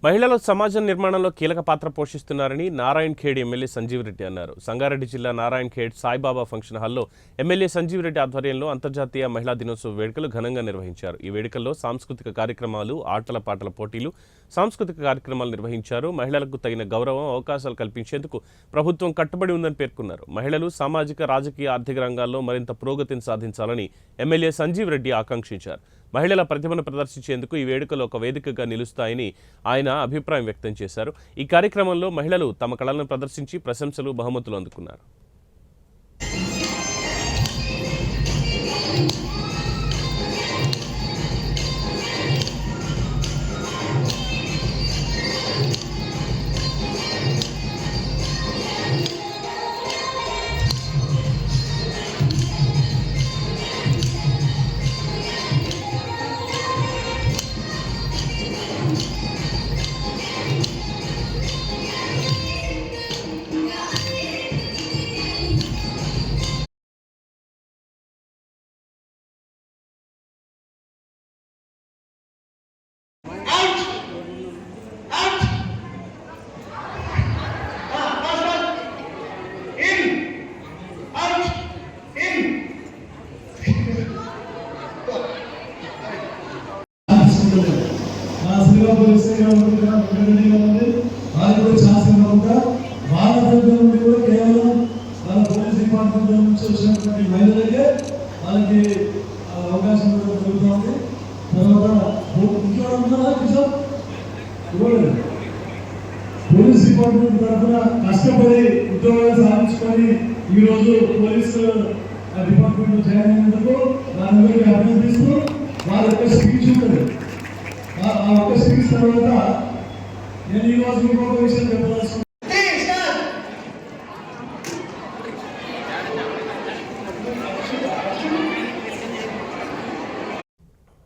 మహిళలు సమాజం నిర్మాణంలో కీలక పాత్ర పోషిస్తున్నారని నారాయణ్ ఖేడ్ ఎమ్మెల్యే సంజీవ్ రెడ్డి అన్నారు. సంగారెడ్డి జిల్లా నారాయణ్ ఖేడ్ సాయిబాబా ఫంక్షన్ హాల్లో ఎమ్మెల్యే సంజీవ్ రెడ్డి ఆధ్వర్యంలో అంతర్జాతీయ మహిళా దినోత్సవ వేడుకలు ఘనంగా నిర్వహించారు. ఈ వేడుకల్లో సాంస్కృతిక కార్యక్రమాలు, ఆటల పాటల పోటీలు, సాంస్కృతిక కార్యక్రమాలు నిర్వహించారు. మహిళలకు తగిన గౌరవం, అవకాశాలు కల్పించేందుకు ప్రభుత్వం కట్టుబడి ఉందని పేర్కొన్నారు. మహిళలు సామాజిక, రాజకీయ, ఆర్థిక రంగాల్లో మరింత పురోగతిని సాధించాలని ఎమ్మెల్యే సంజీవ్ రెడ్డి ఆకాంక్షించారు. మహిళల ప్రతిభను ప్రదర్శించేందుకు ఈ వేడుకలు ఒక వేదికగా నిలుస్తాయని ఆయన అభిప్రాయం వ్యక్తం చేశారు. ఈ కార్యక్రమంలో మహిళలు తమ కళలను ప్రదర్శించి ప్రశంసలు, బహుమతులు అందుకున్నారు. కేవలం మన పోలీస్ డిపార్ట్మెంట్ నుంచి వచ్చినటువంటి మహిళలకే వాళ్ళకి అవకాశం జరుగుతుంది. పోలీస్ డిపార్ట్మెంట్ తరఫున కష్టపడి ఉద్యోగాలు సాధించుకొని ఈరోజు పోలీసు డిపార్ట్మెంట్ జాయిన్ అయినందుకు దాని అభినందిస్తూ వాళ్ళ యొక్క స్పీచ్ ఉంటుంది. ఆ యొక్క స్పీచ్ తర్వాత నేను ఈ రోజు ఇంకొక విషయం చెప్పాను.